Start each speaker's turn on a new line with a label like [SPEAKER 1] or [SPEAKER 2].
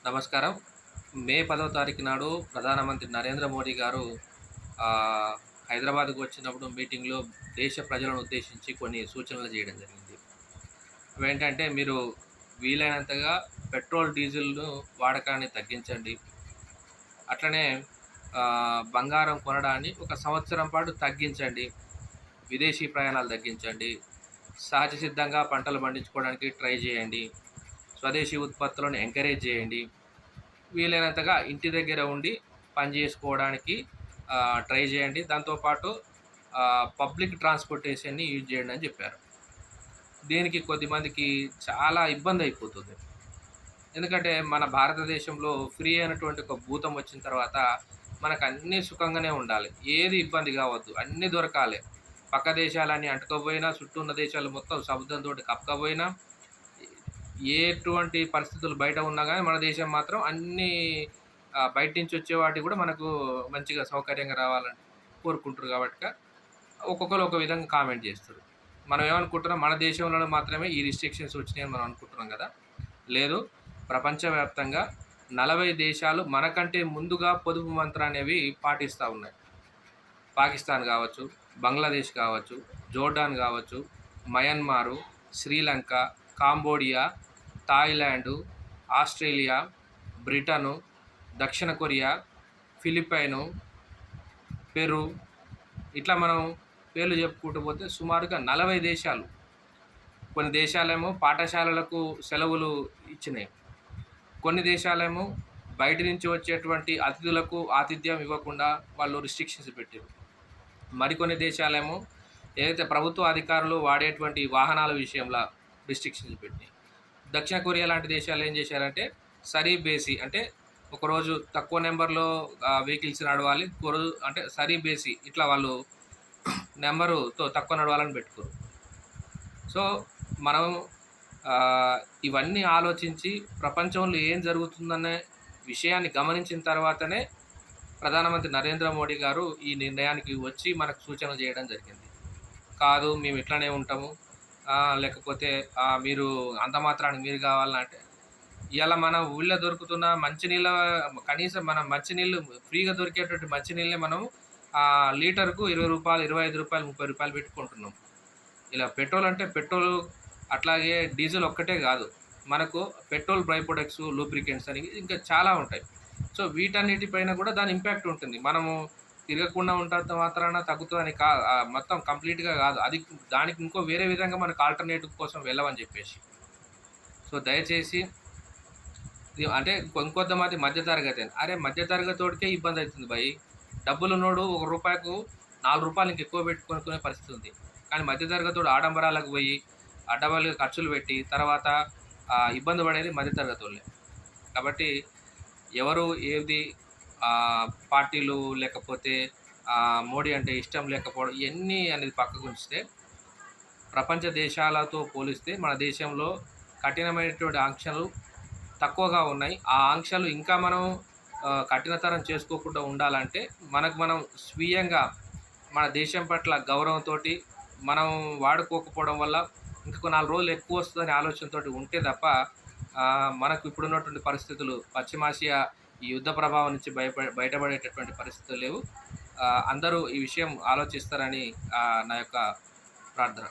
[SPEAKER 1] నమస్కారం. మే 10వ తారీఖు నాడు ప్రధానమంత్రి నరేంద్ర మోడీ గారు ఆహ్, హైదరాబాద్‌కు వచ్చినప్పుడు మీటింగ్‌లో దేశ ప్రజలను ఉద్దేశించి కొన్ని సూచనలు చేయడం జరిగింది. అవేంటంటే మీరు వీలైనంతగా పెట్రోల్, డీజిల్‌ను వాడకాన్ని తగ్గించండి. అట్లనే బంగారం కొనడాన్ని ఒక సంవత్సరం పాటు తగ్గించండి. విదేశీ ప్రయాణాలు తగ్గించండి. సహజ సిద్ధంగా పంటలు పండించుకోవడానికి ట్రై చేయండి. స్వదేశీ ఉత్పత్తులను ఎంకరేజ్ చేయండి. వీలైనంతగా ఇంటి దగ్గర ఉండి పని చేసుకోవడానికి ట్రై చేయండి. దాంతోపాటు పబ్లిక్ ట్రాన్స్‌పోర్టేషన్‌ని యూజ్ చేయండి అని చెప్పారు. దీనికి కొద్దిమందికి చాలా ఇబ్బంది అయిపోతుంది. ఎందుకంటే మన భారతదేశంలో ఫ్రీ అయినటువంటి ఒక భూతం వచ్చిన తర్వాత మనకన్నీ సుఖంగానే ఉండాలి. ఏది ఇబ్బంది కావద్దు. అన్నీ దొరకాలి. పక్క దేశాలన్నీ అంటుకపోయినా, చుట్టూ ఉన్న దేశాలు మొత్తం సముద్రంతోటి కప్పకపోయినా, ఎటువంటి పరిస్థితులు బయట ఉన్నా గానీ మన దేశం మాత్రం అన్నీ బయట నుంచి వచ్చే వాటికి కూడా మనకు మంచిగా సౌకర్యంగా రావాలని కోరుకుంటారు కాబట్టిక ఒక్కొక్కరు ఒక విధంగా కామెంట్ చేస్తారు. మనం ఏమనుకుంటున్నాం, మన దేశంలోనే మాత్రమే ఈ రిస్ట్రిక్షన్స్ వచ్చినాయని మనం అనుకుంటున్నాం కదా! లేదు, ప్రపంచవ్యాప్తంగా 40 దేశాలు మనకంటే ముందుగా పొదుపు మంత్రానేవి పాటిస్తా ఉన్నాయి. పాకిస్తాన్ కావచ్చు, బంగ్లాదేశ్ కావచ్చు, జోర్డాన్ కావచ్చు, మయన్మారు, శ్రీలంక, కాంబోడియా, థాయిలాండు, ఆస్ట్రేలియా, బ్రిటను, దక్షిణ కొరియా, ఫిలిప్పైను, పెరు, ఇట్లా మనం పేర్లు చెప్పుకుంటూ పోతే సుమారుగా 40 దేశాలు. కొన్ని దేశాలేమో పాఠశాలలకు సెలవులు ఇచ్చినాయి. కొన్ని దేశాలేమో బయట నుంచి వచ్చేటువంటి అతిథులకు ఆతిథ్యం ఇవ్వకుండా వాళ్ళు రిస్ట్రిక్షన్స్ పెట్టారు. మరికొన్ని దేశాలేమో ఏదైతే ప్రభుత్వ అధికారులు వాడేటువంటి వాహనాల విషయంలో రిస్ట్రిక్షన్స్ పెట్టినాయి. దక్షిణ కొరియా లాంటి దేశాలు ఏం చేశారంటే సరీ బేసి అంటే ఒకరోజు తక్కువ నెంబర్‌లో వెహికల్స్ నడవాలి. ఒకరోజు అంటే సరీ బేసి ఇట్లా వాళ్ళు నెంబరుతో తక్కువ నడవాలని పెట్టుకుర్రు. సో, మనం ఇవన్నీ ఆలోచించి ప్రపంచంలో ఏం జరుగుతుందనే విషయాన్ని గమనించిన తర్వాతనే ప్రధానమంత్రి నరేంద్ర మోడీ గారు ఈ నిర్ణయానికి వచ్చి మనకు సూచనలు చేయడం జరిగింది. కాదు మేము ఇట్లనే ఉంటాము. లేకపోతే మీరు అంత మాత్రానికి మీరు కావాలనా అంటే, ఇయాల మన ఊళ్ళో దొరుకుతున్న మంచినీళ్ళ కనీసం మనం మంచినీళ్ళు ఫ్రీగా దొరికేటువంటి మంచినీళ్ళే మనం లీటర్‌కు రూ. 20, రూ. 25, రూ. 30 పెట్టి కొంటున్నాం. ఇలా పెట్రోల్ అంటే పెట్రోలు, అట్లాగే డీజిల్ ఒక్కటే కాదు. మనకు పెట్రోల్ బై ప్రొడక్ట్స్, లూబ్రికెంట్స్ అని ఇంకా చాలా ఉంటాయి. సో, వీటన్నిటిపైన కూడా దాని ఇంపాక్ట్ ఉంటుంది. మనము తిరగకుండా ఉంటంత మాత్రాన తగ్గుతదని మొత్తం కంప్లీట్‌గా కాదు. అది దానికి ఇంకో వేరే విధంగా మనకు ఆల్టర్‌నేటివ్ కోసం వెళ్ళమని చెప్పేసి. సో, దయచేసి అంటే ఇంకొంతమంది మధ్య తరగతి అని. అరే! మధ్య తరగతోడికే ఇబ్బందయితుంది భయ్. డబ్బులున్నోడు రూ. 1కు రూ. 4 ఇంకెక్కువ పెట్టి కొనుక్కునే పరిస్థితి ఉంది. కానీ మధ్య తరగతోడు ఆడంబరాలకు పోయి, అడ్డగోలుగా ఖర్చులు పెట్టి, తర్వాత ఇబ్బంది పడేది మధ్య తరగతోళ్ళే. కాబట్టి ఎవరు ఏది పార్టీలు లేకపోతే మోడీ అంటే ఇష్టం లేకపోవడం ఇయన్నీ అనేది పక్కకుంచితే, ప్రపంచ దేశాలతో పోలిస్తే మన దేశంలో కఠినమైనటువంటి ఆంక్షలు తక్కువగా ఉన్నాయి. ఆ ఆంక్షలు ఇంకా మనం కఠినతరం చేసుకోకుండా ఉండాలంటే, మనకు మనం స్వీయంగా మన దేశం పట్ల గౌరవంతోటి మనం వాడుకోకపోవడం వల్ల ఇంకొక 4 రోజులు ఎక్కువొస్తదనే ఆలోచనతోటి ఉంటే తప్ప, మనకు ఇప్పుడున్నటువంటి పరిస్థితులు పశ్చిమాసియా ఈ యుద్ధ ప్రభావం నుంచి బయటపడేటటువంటి పరిస్థితులు లేవు. అందరూ ఈ విషయం ఆలోచిస్తారని నా యొక్క ప్రార్థన.